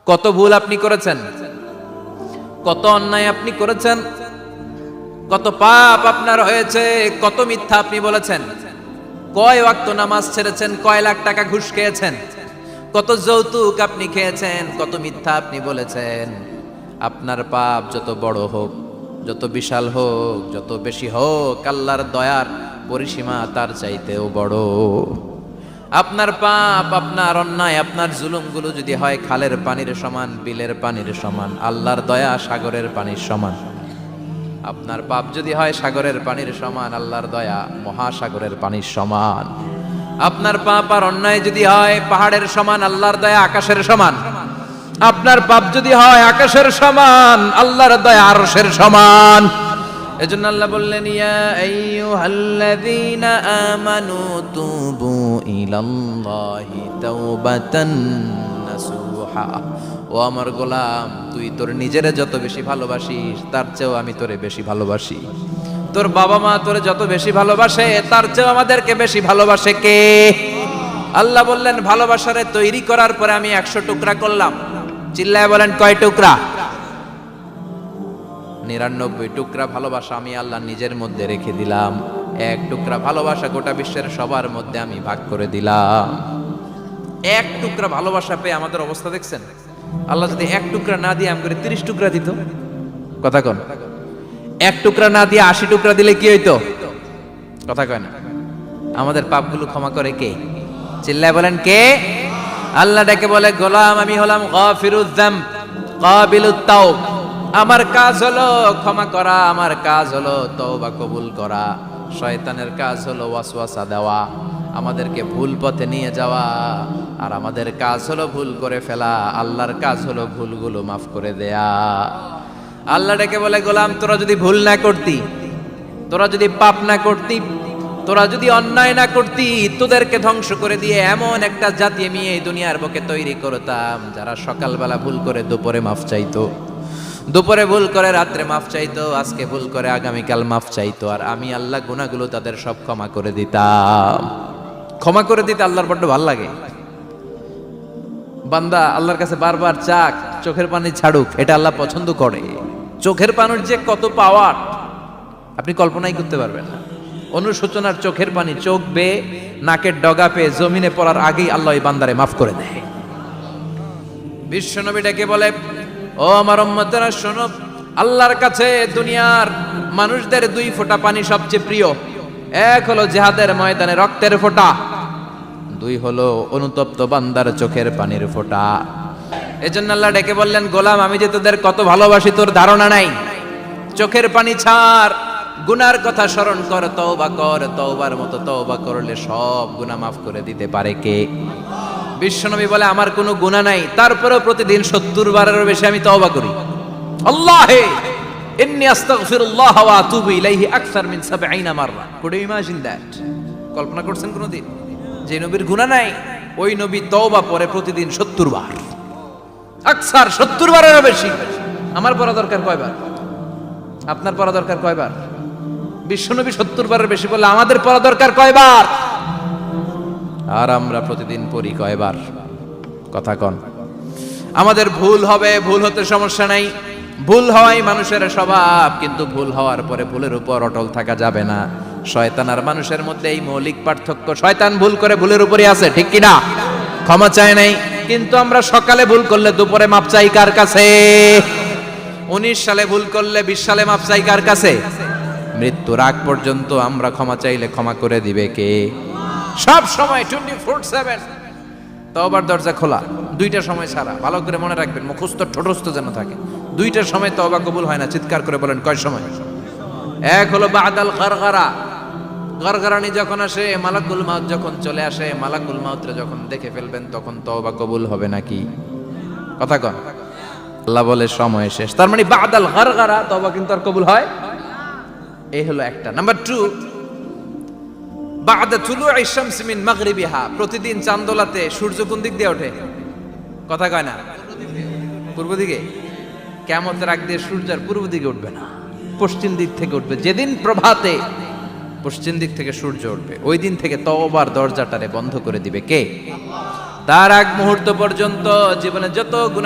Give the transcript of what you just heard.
কত ভুল আপনি করেছেন, কত অন্যায় আপনি করেছেন, কত পাপ আপনার হয়েছে, কত মিথ্যা আপনি বলেছেন, কয় ওয়াক্ত নামাজ ছেড়েছেন, কয় লাখ টাকা ঘুষ খেয়েছেন, কত যৌতুক আপনি খেয়েছেন, কত মিথ্যা আপনি বলেছেন। আপনার পাপ যত বড় হোক, যত বিশাল হোক, যত বেশি হোক, আল্লাহর দয়ার পরিসীমা তার চাইতেও বড়। আপনার পাপ, আপনার অন্যায়, আপনার জুলুমগুলো যদি হয় খালের পানির সমান, বিলের পানির সমান, আল্লাহর দয়া সাগরের পানির সমান। আপনার পাপ যদি হয় সাগরের পানির সমান, আল্লাহর দয়া মহাসাগরের পানির সমান। আপনার পাপ আর অন্যায় যদি হয় পাহাড়ের সমান, আল্লাহর দয়া আকাশের সমান। আপনার পাপ যদি হয় আকাশের সমান, আল্লাহর দয়া আরশের সমান। এজন্য আল্লাহ বললেন, ইয়া আইয়ুহাল্লাযীনা আমানু তুবু ইলাল্লাহি তাওবাতান নাসুহা। ও আমার গোলাম, তুই তোর নিজেরে যত বেশি ভালোবাসিস তার চেয়েও আমি তোরে বেশি ভালোবাসি। তোর বাবা মা তোরে যত বেশি ভালোবাসে তার চেয়েও আমাদেরকে বেশি ভালোবাসে কে? আল্লাহ বললেন, ভালোবাসারে তৈরি করার পরে আমি 100 টুকরা করলাম। চিল্লায় বলেন, কয় টুকরা? 99 টুকরা ভালোবাসা আমি আল্লাহ নিজের মধ্যে রেখে দিলাম। 1 টুকরা ভালোবাসা গোটা বিশ্বের সবার মধ্যে আমি ভাগ করে দিলাম। 1 টুকরা ভালোবাসা পেয়ে আমাদের অবস্থা দেখছেন? আল্লাহ যদি 1 টুকরা না দিয়ে আমাকে 30 টুকরা দিত, কথা কন। 1 টুকরা না দিয়ে 80 টুকরা দিলে কি হইতো? কথা কয় না। আমাদের পাপগুলো ক্ষমা করে কে? চিল্লায় বলেন, কে? আল্লাহ ডেকে বলে, গোলাম আমি হলাম গাফিরুয যামব কাবিলুত তাওব। আমার কাজ হলো ক্ষমা করা, আমার কাজ হলো তওবা কবুল করা। শয়তানের কাজ হলো ওয়াসওয়াসা দেওয়া, আমাদেরকে ভুল পথে নিয়ে যাওয়া। আর আমাদের কাজ হলো ভুল করে ফেলা, আল্লাহর কাজ হলো ভুলগুলো মাফ করে দেয়া। আল্লাহ ডেকে বলে, গোলাম তোরা যদি ভুল না করতি, তোরা যদি পাপ না করতি, তোরা যদি অন্যায় না করতি, তোদেরকে ধ্বংস করে দিয়ে এমন একটা জাতি আমি এই দুনিয়ার বুকে তৈরি করতাম যারা সকালবেলা ভুল করে দুপুরে মাফ চাইতো, দুপুরে ভুল করে রাত্রে মাফ চাইতো, আজকে ভুল করে আগামীকাল মাফ চাইতো। আর আমি আল্লাহ গুনাহগুলো তাদের সব ক্ষমা করে দিতাম। ক্ষমা করে দিতে আল্লাহর বড্ড ভালো লাগে। বান্দা আল্লাহর কাছে বারবার চাক, চোখের পানি ছাড়ুক, এটা আল্লাহ পছন্দ করে। চোখের পানির যে কত পাওয়ার আপনি কল্পনাই করতে পারবেন না। অনুশোচনার চোখের পানি চোখ বেয়ে নাকের ডগা পেয়ে জমিনে পড়ার আগেই আল্লাহ এই বান্দারে মাফ করে দেয়। বিশ্বনবী ডেকে বলে, ও আমার উম্মতেরা শোনো, আল্লাহর কাছে দুনিয়ার মানুষদের 2 ফোঁটা পানি সবচেয়ে প্রিয়। 1 হলো জিহাদের ময়দানে রক্তের ফোঁটা, 2 হলো অনুতপ্ত বান্দার চোখের পানির ফোঁটা। এজন্য আল্লাহ ডেকে বললেন, গোলাম আমি যে তোদের কত ভালোবাসি তোর ধারণা নাই। চোখের পানি ছাড়, গুনার কথা স্মরণ কর, তওবা কর। তওবার মতো তওবা করলে সব গুনাহ মাফ করে দিতে পারে কে? বিশ্বনবী বলে, আমার কোনো গুনাহ নাই, তারপরেও প্রতিদিন 70 বারেরও বেশি আমি তওবা করি। আল্লাহে ইন্নী আস্তাগফিরুল্লাহ ওয়া আতুবু ইলাইহি আকসার মিন 70 মাররা। Could you imagine that? কল্পনা করছেন কোনদিন যে নবীর গুনাহ নাই, ওই নবী তওবা পড়ে প্রতিদিন 70 বার, আকসার 70 বারেরও বেশি। আমার পড়া দরকার কয়বার? আপনার পড়া দরকার কয়বার? বিশ্বনবী 70 বারের বেশি বললে আমাদের পড়া দরকার কয়বার? আর আমরা প্রতিদিন পড়ি কয়বার? কথা কন। আমাদের ভুল হবে, ভুল হতে সমস্যা নাই, ভুল হওয়াই মানুষের স্বভাব। কিন্তু ভুল হওয়ার পরে ভুলের উপর অটল থাকা যাবে না। শয়তান আর মানুষের মধ্যে এই মৌলিক পার্থক্য। শয়তান ভুল করে ভুলের উপরই আছে, ঠিক কিনা? ক্ষমা চায় নাই, কিন্তু আমরা সকালে ভুল করলে দুপুরে মাপ চাই কার কাছে? 19 সালে ভুল করলে 20 সালে মাপ চাই কার কাছে? মৃত্যুর আগ পর্যন্ত আমরা ক্ষমা চাইলে ক্ষমা করে দিবে কে? সব সময় 24/7 তওবার দরজা খোলা, 2টা সময় ছাড়া। ভালো করে মনে রাখবেন, মুখস্থ ঠোঁটস্থ যেন থাকে। 2টার সময় তওবা কবুল হয় না। চিৎকার করে বলেন, কয় সময়? 1 হলো বাদাল গারগারা, গারগারানি যখন আসে, মালাকুল মাউত যখন চলে আসে, মালাকুল মাউতরে যখন দেখে ফেলবেন তখন তওবা কবুল হবে নাকি? কথা কন। আল্লাহ বলে সময় শেষ, তার মানে বাদাল গারগারা তওবা কিন্তু আর কবুল হয়। এই হলো একটা। নাম্বার 2, বাদা তুলুই শামস মিন মাগরিবিহা। প্রতিদিন চাঁদোলাতে সূর্য কোন দিক দিয়ে ওঠে? কথা কয় না? পূর্ব দিকে। কিয়ামতের আগ দিয়ে সূর্য আর পূর্ব দিকে উঠবে না, পশ্চিম দিক থেকে উঠবে। যেদিন প্রভাতে পশ্চিম দিক থেকে সূর্য উঠবে, ওই দিন থেকে তওবার দরজাটারে বন্ধ করে দিবে কে? তার আগ মুহূর্ত পর্যন্ত জীবনে যত গুনাহ